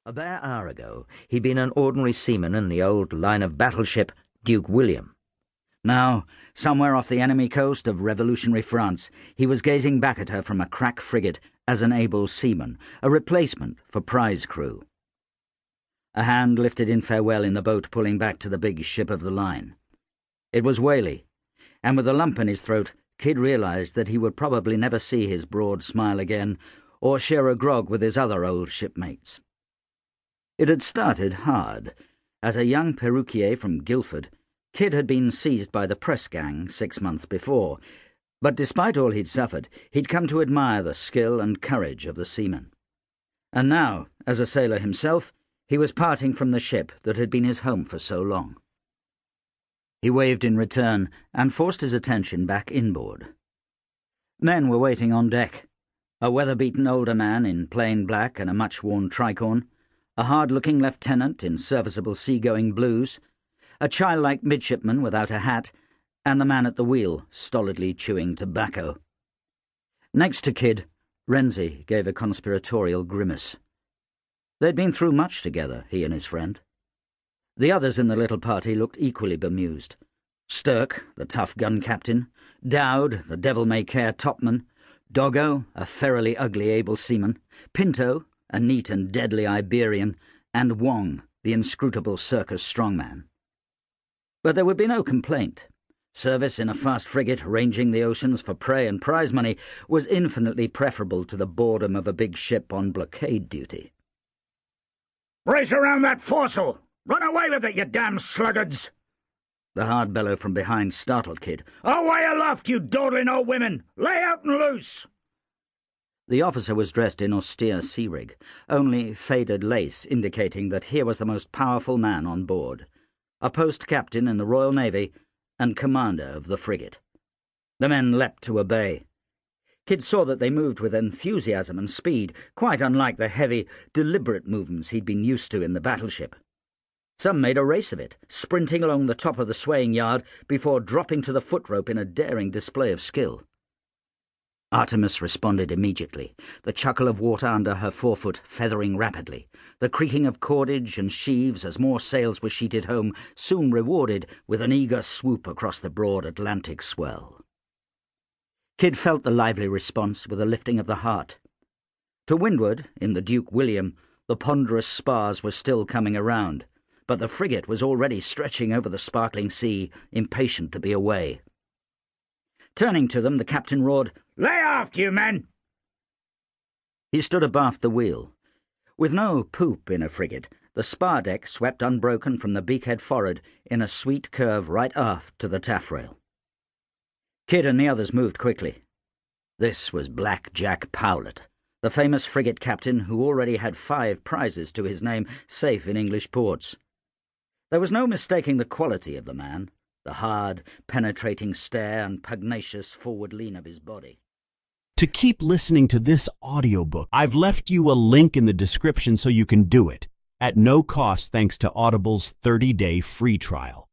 A bare hour ago, he'd been an ordinary seaman in the old line-of battleship Duke William. Now, somewhere off the enemy coast of revolutionary France, he was gazing back at her from a crack frigate as an able seaman, a replacement for prize crew. A hand lifted in farewell in the boat pulling back to the big ship of the line. It was Whaley, and with a lump in his throat, Kidd realised that he would probably never see his broad smile again, or share a grog with his other old shipmates. It had started hard. As a young perruquier from Guildford, Kidd had been seized by the press gang 6 months before, but despite all he'd suffered, he'd come to admire the skill and courage of the seamen. And now, as a sailor himself, he was parting from the ship that had been his home for so long. He waved in return and forced his attention back inboard. Men were waiting on deck. A weather-beaten older man in plain black and a much-worn tricorn, a hard-looking lieutenant in serviceable seagoing blues, a childlike midshipman without a hat, and the man at the wheel stolidly chewing tobacco. Next to Kidd, Renzi gave a conspiratorial grimace. They'd been through much together, he and his friend. The others in the little party looked equally bemused. Stirk, the tough gun captain, Dowd, the devil-may-care topman, Doggo, a ferally ugly able seaman, Pinto, a neat and deadly Iberian, and Wong, the inscrutable circus strongman. But there would be no complaint. Service in a fast frigate ranging the oceans for prey and prize money was infinitely preferable to the boredom of a big ship on blockade duty. "Brace around that foresail! Run away with it, you damn sluggards!" The hard bellow from behind startled Kidd. "Away aloft, you dawdling old women! Lay out and loose!" The officer was dressed in austere sea rig, only faded lace indicating that here was the most powerful man on board, a post-captain in the Royal Navy and commander of the frigate. The men leapt to obey. Kidd saw that they moved with enthusiasm and speed, quite unlike the heavy, deliberate movements he'd been used to in the battleship. Some made a race of it, sprinting along the top of the swaying yard before dropping to the footrope in a daring display of skill. Artemis responded immediately, the chuckle of water under her forefoot feathering rapidly, the creaking of cordage and sheaves as more sails were sheeted home, soon rewarded with an eager swoop across the broad Atlantic swell. Kidd felt the lively response with a lifting of the heart. To windward, in the Duke William, the ponderous spars were still coming around, but the frigate was already stretching over the sparkling sea, impatient to be away. Turning to them, the captain roared, "Lay aft, you men!" He stood abaft the wheel. With no poop in a frigate, the spar deck swept unbroken from the beakhead forward in a sweet curve right aft to the taffrail. Kidd and the others moved quickly. This was Black Jack Powlett, the famous frigate captain who already had 5 prizes to his name safe in English ports. There was no mistaking the quality of the man, the hard, penetrating stare and pugnacious forward lean of his body. To keep listening to this audiobook, I've left you a link in the description so you can do it, at no cost thanks to Audible's 30-day free trial.